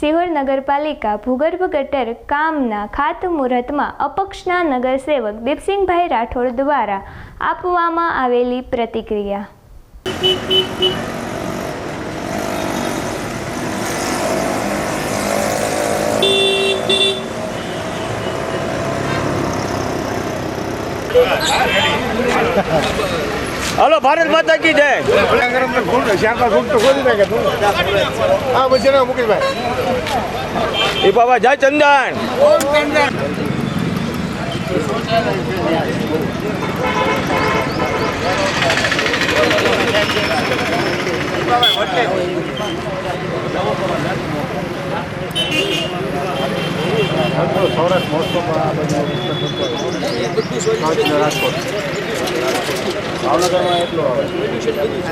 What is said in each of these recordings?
સિહોર નગરપાલિકા ભૂગર્ભ ગટર કામના ખાતમુહૂર્તમાં અપક્ષના નગરસેવક દીપસિંહભાઈ રાઠોડ દ્વારા આપવામાં આવેલી પ્રતિક્રિયા. हेलो भारत माता की जय. ए बाबा जय चंदन. ભાવનગરમાં એટલો Rajkot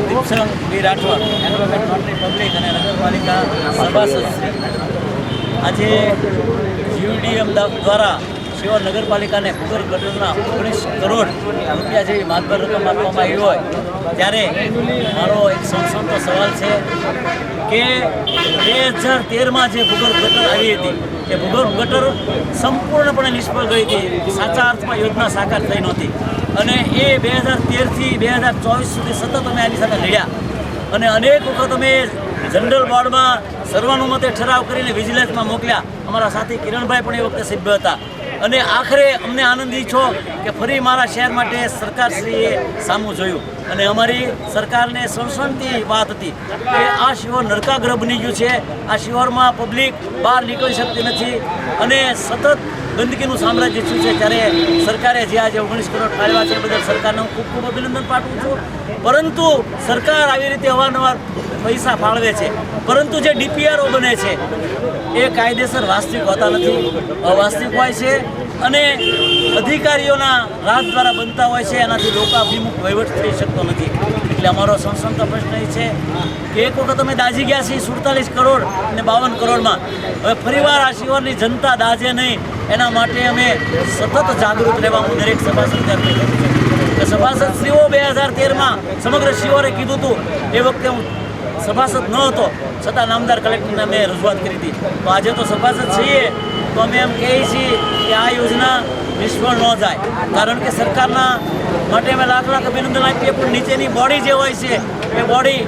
Deepsinhbhai Rathod advocate notary public અને નગરપાલિકા સભાસદ આજે જીયુડીએમ દ્વારા સિહોર નગરપાલિકાને ભૂગર્ભ ગટરના 19 કરોડ રૂપિયા જેવી માતબર રકમ આપવામાં આવી હોય ત્યારે મારો એક સણસણતો સવાલ છે કે 2013માં જે ભૂગર્ભ ગટર આવી હતી એ ભૂગર્ભ ગટર સંપૂર્ણપણે નિષ્ફળ ગઈ હતી. સાચા અર્થમાં યોજના સાકાર થઈ નહોતી અને એ 2013થી 2024 સુધી સતત અમે આની સાથે લડ્યા અને અનેક વખત અમે જનરલ બોર્ડમાં સર્વાનુમતે ઠરાવ કરીને વિજિલન્સમાં મોકલ્યા. અમારા સાથી કિરણભાઈ પણ એ વખતે સભ્ય હતા અને આખરે અમને આનંદ છો કે ફરી મારા શહેર માટે સરકારશ્રીએ સામું જોયું અને અમારી સરકારને સણસણતી વાત હતી કે આ શિહોર નરકાગૃહ બની ગયું છે. આ શિહોરમાં પબ્લિક બહાર નીકળી શકતી નથી અને સતત ગંદકીનું સામ્રાજ્ય શું છે. ત્યારે સરકારે જે આજે 19 કરોડ ફાળવ્યા છે એ બદલ સરકારને હું ખૂબ ખૂબ અભિનંદન પાઠવું છું. પરંતુ સરકાર આવી રીતે અવારનવાર પૈસા ફાળવે છે પરંતુ જે ડીપીઆરઓ બને છે એ કાયદેસર વાસ્તવિક હોતા નથી, અવાસ્તવિક હોય છે અને અધિકારીઓના રાજ દ્વારા બનતા હોય છે. એનાથી લોકાભિમુખ વહીવટ થઈ શકતો નથી. એટલે અમારો સણસણતો પ્રશ્ન એ છે કે એક વખત અમે દાઝી ગયા છીએ 47 કરોડ અને 52 કરોડમાં. હવે ફરીવાર આ શિહોરની જનતા દાઝે નહીં એના માટે અમે સતત જાગૃત રહેવા હું દરેક સભાસદ અપીલ કરું છું કે સભાસદશ્રીઓ 2013માં સમગ્ર શિહોરે કીધું હતું. એ વખતે હું સભાસદ ન હતો છતાં નામદાર કલેક્ટરને મેં રજૂઆત કરી હતી. તો આજે તો સભાસદ છીએ તો અમે એમ કહીએ છીએ કે આ યોજના નિષ્ફળ ન જાય કારણ કે સરકારના માટે અમે લાખ લાખ અભિનંદન આપીએ પણ નીચેની બોડી જે હોય છે એ બોડી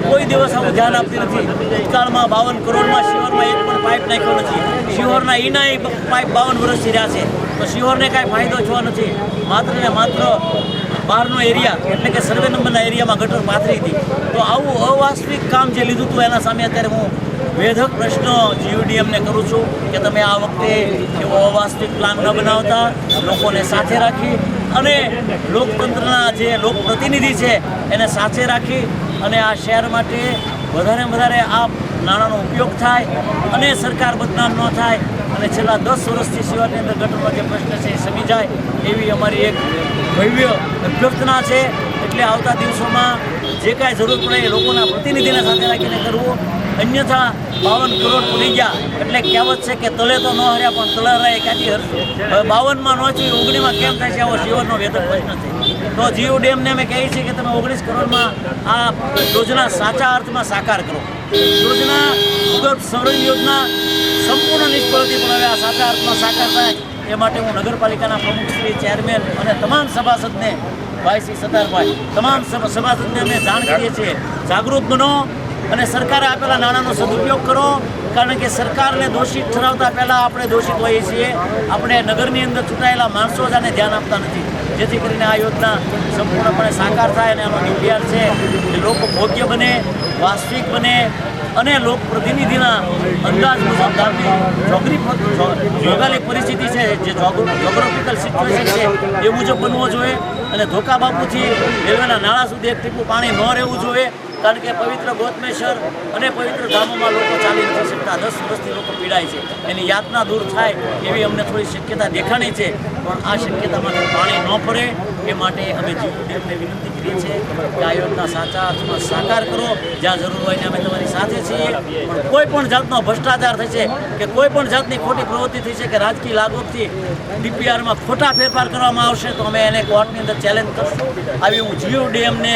કોઈ દિવસ આવું ધ્યાન આપતી નથી. ભૂતકાળમાં 52 કરોડમાં શિહોરમાં એક પણ પાઇપ નાખ્યો નથી. શિહોરના ઈના પાઇપ 52 વર્ષથી રહ્યા છે તો શિહોરને કાંઈ ફાયદો થયો નથી. માત્ર ને માત્ર બહારનો એરિયા એટલે કે સર્વે નંબરના એરિયામાં ગટર પાથરી હતી. તો આવું અવાસ્તવિક કામ જે લીધું હતું એના સામે અત્યારે હું વેધક પ્રશ્ન જીયુડીએમને કરું છું કે તમે આ વખતે એવો અવાસ્તવિક પ્લાન ન બનાવતા લોકોને સાથે રાખી અને લોકતંત્રના જે લોકપ્રતિનિધિ છે એને સાથે રાખી અને આ શહેર માટે વધારે આ નાણાંનો ઉપયોગ થાય અને સરકાર બદનામ ન થાય અને છેલ્લા 10 વર્ષથી શિહોરની અંદર ગટરનો જે પ્રશ્ન છે એ સમી જાય એવી અમારી એક ભવ્ય અભ્યર્થના છે. એટલે આવતા દિવસોમાં જે કાંઈ જરૂર પડે એ લોકોના પ્રતિનિધિને સાથે રાખીને કરવું. અન્યથા 52 કરોડ પૂરી ગયા એટલે કહેવત છે કે તલે તો ન હર્યા પણ તલરાએ ક્યાંથી હરશે. હવે 52માં ન થયું 19માં કેમ થાય છે આવો શિહોરનો વેધક પ્રશ્ન છે. તો જીયુડીએમને અમે કહીએ છીએ કે તમે 19 કરોડમાં આ યોજના સાચા અર્થમાં સાકાર કરો. યોજના ભૂગર્ભ સંરક્ષણ યોજના સંપૂર્ણ નિષ્ફળ હતી, પણ હવે આ સાચા અર્થમાં સાકાર થાય એ માટે હું નગરપાલિકાના પ્રમુખશ્રી, ચેરમેન અને તમામ સભાસદને, ભાઈ શ્રી સત્તારભાઈ, તમામ સભાસદને અમે જાણ કરીએ છીએ, જાગૃત બનો અને સરકારે આપેલા નાણાંનો સદુપયોગ કરો. કારણ કે સરકારને દોષિત ઠરાવતા પહેલાં આપણે દોષિત હોઈએ છીએ. આપણે નગરની અંદર ચૂંટાયેલા માણસો જ આને ધ્યાન આપતા નથી, જેથી કરીને આ યોજના સંપૂર્ણપણે સાકાર થાય અને આનો નિર્ધાર છે કે લોકો ભોગ્ય બને, વાસ્તવિક બને અને લોકપ્રતિનિધિના અંદાજ મુજબ ગામની ભૌગોલિક પરિસ્થિતિ છે, જે જોગ્રાફિકલ સિચ્યુએશન છે એ મુજબ બનવો જોઈએ. અને ધોકા બાપુથી રેલવેના નાળા સુધી એક ટીપું પાણી ન રહેવું જોઈએ. કારણ કે પવિત્ર ગોતમેશ્વર અને પવિત્ર ધામોમાં લોકો ચાલી નથી શકતા, 10 વર્ષથી લોકો પીડાય છે. એની યાતના દૂર થાય એવી અમને થોડી શક્યતા દેખાણી છે, પણ આ શક્યતામાંથી પાણી ન પડે એ માટે અમે જીવડેમને વિનંતી કરીએ છીએ કે આ યોજના સાચા અર્થમાં સાકાર કરો. જ્યાં જરૂર હોય ને અમે તમારી સાથે છીએ, પણ કોઈ પણ જાતનો ભ્રષ્ટાચાર થશે કે કોઈ પણ જાતની ખોટી પ્રવૃત્તિ થઈ છે કે રાજકીય લાગવગથી ડીપીઆરમાં ખોટા ફેરફાર કરવામાં આવશે તો અમે એને કોર્ટની અંદર ચેલેન્જ કરશું. આવી હું જીવડીએમને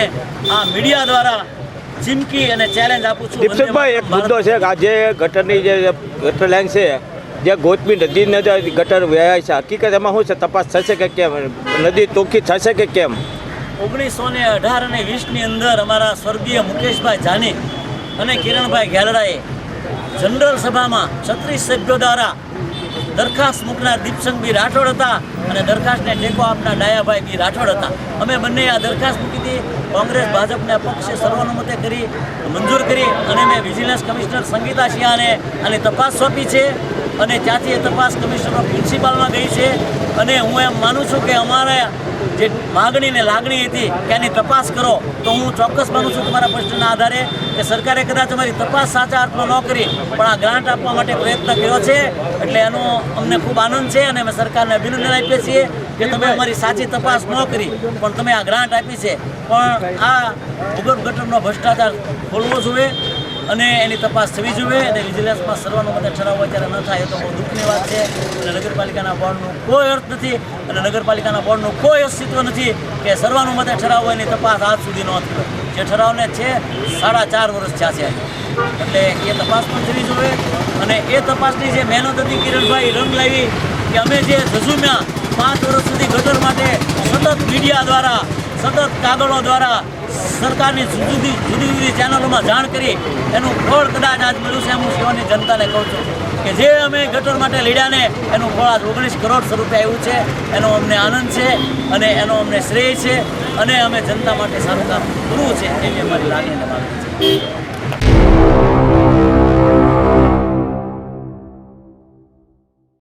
આ મીડિયા દ્વારા ચીમકી અને ચેલેન્જ આપું છું. દીપસિંહભાઈ, એક મુદ્દો છે કે આજે ગટરની જે ગટર લાઈન છે, જે ગોતમી નદીને ગટર વહેવાય છે, હકીકત એમાં શું છે? તપાસ થશે કે કેમ? નદી ચોખ્ખી થશે કે કેમ? 1918 અને 20ની અંદર અમારા સ્વર્ગીય મુકેશભાઈ જાની અને કિરણભાઈ ઘેલડાએ જનરલ સભામાં 36 સભ્યો દ્વારા દરખાસ્ત મૂકનાર દીપસિંહભાઈ રાઠોડ હતા અને દરખાસ્તને ટેકો આપનાર ડાયાભાઈ રાઠોડ હતા. અમે બંને આ દરખાસ્ત મૂકી હતી. કોંગ્રેસ ભાજપને પક્ષે સર્વાનુમતે કરી મંજૂર કરી અને મેં વિજિલન્સ કમિશનર સંગીતા સિંહાને આની તપાસ સોંપી છે અને ત્યાંથી એ તપાસ કમિશનર પ્રિન્સિપાલમાં ગઈ છે. અને હું એમ માનું છું કે અમારા જે માગણી ને લાગણી હતી કે આની તપાસ કરો, તો હું ચોક્કસ માનું છું તમારા પ્રશ્નના આધારે કે સરકારે કદાચ અમારી તપાસ સાચા અર્થમાં ન કરી પણ આ ગ્રાન્ટ આપવા માટે પ્રયત્ન કર્યો છે. એટલે એનો અમને ખૂબ આનંદ છે અને અમે સરકારને અભિનંદન આપીએ છીએ કે તમે અમારી સાચી તપાસ ન કરી પણ તમે આ ગ્રાન્ટ આપી છે. પણ આ ભૂગર્ભ ગટરનો ભ્રષ્ટાચાર ખોલવો જોઈએ અને એની તપાસ થવી જોઈએ. અને વિજિલન્સમાં સર્વાનુમતે ઠરાવ અત્યારે ન થાય તો બહુ દુઃખની વાત છે. અને નગરપાલિકાના બોર્ડનું કોઈ અર્થ નથી અને નગરપાલિકાના બોર્ડનું કોઈ અસ્તિત્વ નથી કે સર્વાનુમતે ઠરાવ હોય એની તપાસ આજ સુધી ન થયો. જે ઠરાવને છે 4.5 વર્ષ થયા છે. એટલે એ તપાસ પણ થવી જોઈએ. અને એ તપાસની જે મહેનત હતી કિરણભાઈ રંગ લાવી કે અમે જે ઝઝુમ્યા 5 વર્ષ સુધી ગટર માટે સતત મીડિયા દ્વારા, સતત કાગળો દ્વારા સરકારની જુદી જુદી ચેનલોમાં જાણ કરી એનું ફળ કદાચ આજ મળ્યું છે. હું સેવાની જનતાને કહું છું કે જે અમે ગટર માટે લડ્યા ને એનું ફળ આજ 19 કરોડ રૂપિયા આવ્યું છે. એનો અમને આનંદ છે અને એનો અમને શ્રેય છે અને અમે જનતા માટે સારું કામ કરવું છે એવી અમારી લાગણીને માગણી છે.